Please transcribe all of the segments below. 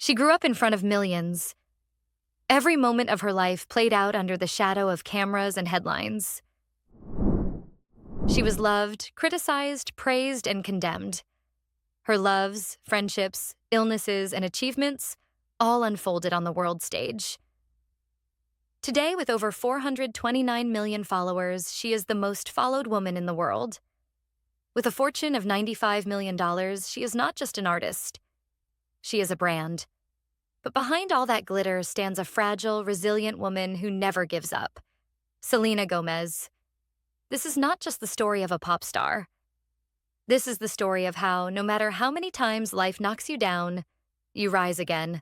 She grew up in front of millions. Every moment of her life played out under the shadow of cameras and headlines. She was loved, criticized, praised, and condemned. Her loves, friendships, illnesses, and achievements all unfolded on the world stage. Today, with over 429 million followers, she is the most followed woman in the world. With a fortune of $95 million, she is not just an artist. She is a brand. But behind all that glitter stands a fragile, resilient woman who never gives up. Selena Gomez. This is not just the story of a pop star. This is the story of how, no matter how many times life knocks you down, you rise again.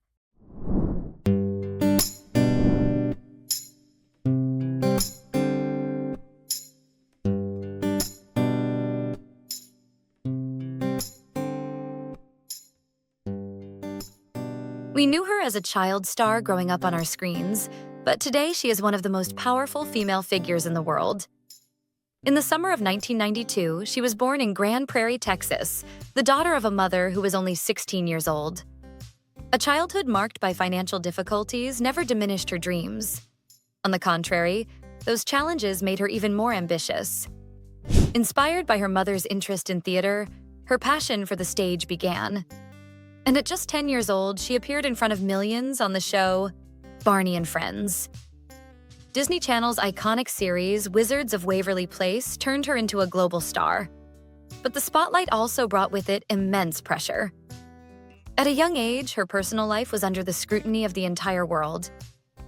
We knew her as a child star growing up on our screens, but today she is one of the most powerful female figures in the world. In the summer of 1992, she was born in Grand Prairie, Texas, the daughter of a mother who was only 16 years old. A childhood marked by financial difficulties never diminished her dreams. On the contrary, those challenges made her even more ambitious. Inspired by her mother's interest in theater, her passion for the stage began. And at just 10 years old, she appeared in front of millions on the show Barney Friends. Disney Channel's iconic series, Wizards of Waverly Place, turned her into a global star. But the spotlight also brought with it immense pressure. At a young age, her personal life was under the scrutiny of the entire world.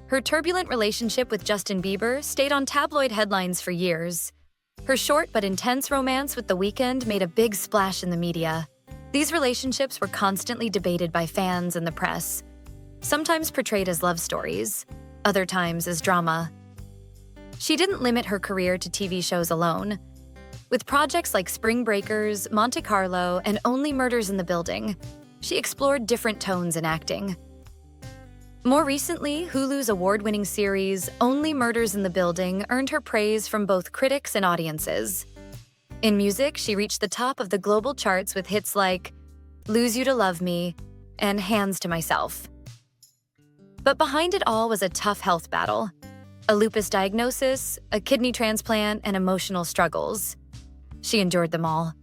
Her turbulent relationship with Justin Bieber stayed on tabloid headlines for years. Her short but intense romance with The Weeknd made a big splash in the media. These relationships were constantly debated by fans and the press, sometimes portrayed as love stories, other times as drama. She didn't limit her career to TV shows alone. With projects like Spring Breakers, Monte Carlo, and Only Murders in the Building, she explored different tones in acting. More recently, Hulu's award-winning series, Only Murders in the Building, earned her praise from both critics and audiences. In music, she reached the top of the global charts with hits like Lose You to Love Me and Hands to Myself. But behind it all was a tough health battle. A lupus diagnosis, a kidney transplant, and emotional struggles. She endured them all.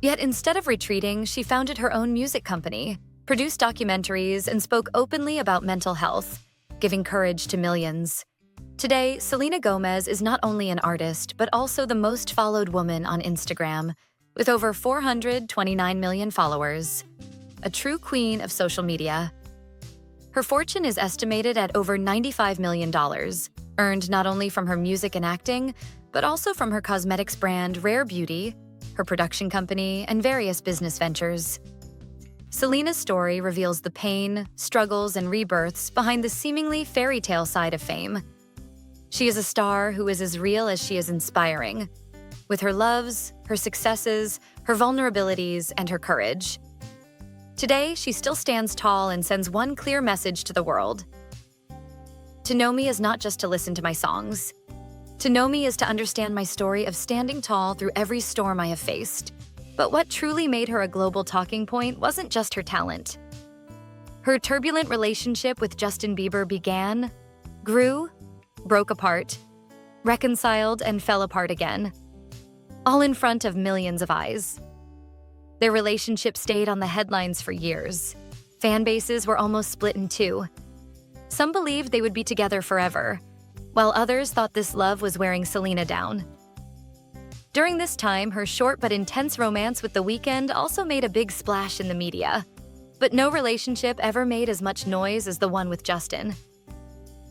Yet instead of retreating, she founded her own music company, produced documentaries, and spoke openly about mental health, giving courage to millions. Today, Selena Gomez is not only an artist, but also the most followed woman on Instagram, with over 429 million followers. A true queen of social media. Her fortune is estimated at over $95 million, earned not only from her music and acting, but also from her cosmetics brand Rare Beauty, her production company, and various business ventures. Selena's story reveals the pain, struggles, and rebirths behind the seemingly fairy tale side of fame. She is a star who is as real as she is inspiring, with her loves, her successes, her vulnerabilities, and her courage. Today, she still stands tall and sends one clear message to the world. To know me is not just to listen to my songs. To know me is to understand my story of standing tall through every storm I have faced. But what truly made her a global talking point wasn't just her talent. Her turbulent relationship with Justin Bieber began, grew, broke apart, reconciled, and fell apart again, all in front of millions of eyes. Their relationship stayed on the headlines for years. Fan bases were almost split in two. Some believed they would be together forever, while others thought this love was wearing Selena down. During this time, her short but intense romance with The Weeknd also made a big splash in the media. But no relationship ever made as much noise as the one with Justin.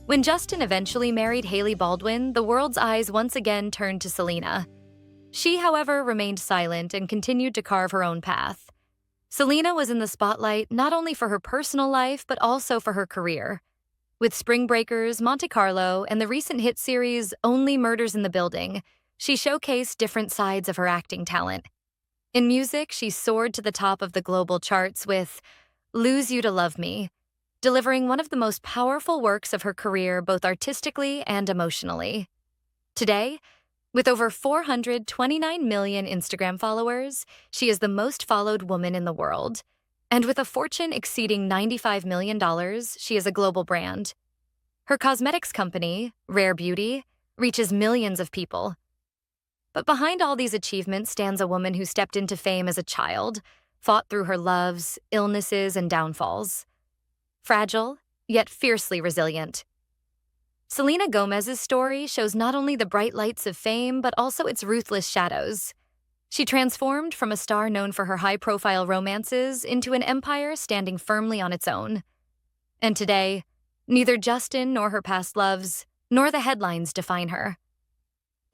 When Justin eventually married Hailey Baldwin, the world's eyes once again turned to Selena. She, however, remained silent and continued to carve her own path. Selena was in the spotlight not only for her personal life, but also for her career. With Spring Breakers, Monte Carlo, and the recent hit series Only Murders in the Building, she showcased different sides of her acting talent. In music, she soared to the top of the global charts with Lose You to Love Me, delivering one of the most powerful works of her career both artistically and emotionally. Today, with over 429 million Instagram followers, she is the most followed woman in the world. And with a fortune exceeding $95 million, she is a global brand. Her cosmetics company, Rare Beauty, reaches millions of people. But behind all these achievements stands a woman who stepped into fame as a child, fought through her loves, illnesses, and downfalls. Fragile, yet fiercely resilient. Selena Gomez's story shows not only the bright lights of fame, but also its ruthless shadows. She transformed from a star known for her high-profile romances into an empire standing firmly on its own. And today, neither Justin nor her past loves, nor the headlines define her.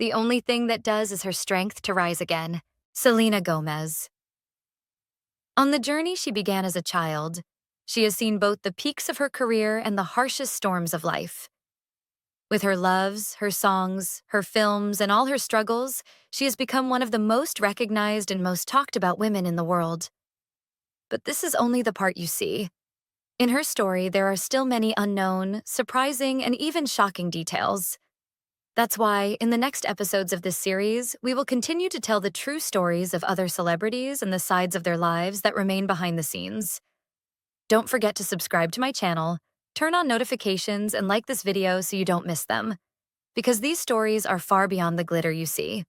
The only thing that does is her strength to rise again. Selena Gomez. On the journey she began as a child, she has seen both the peaks of her career and the harshest storms of life. With her loves, her songs, her films, and all her struggles, she has become one of the most recognized and most talked about women in the world. But this is only the part you see. In her story, there are still many unknown, surprising, and even shocking details. That's why, in the next episodes of this series, we will continue to tell the true stories of other celebrities and the sides of their lives that remain behind the scenes. Don't forget to subscribe to my channel, turn on notifications, and like this video so you don't miss them. Because these stories are far beyond the glitter you see.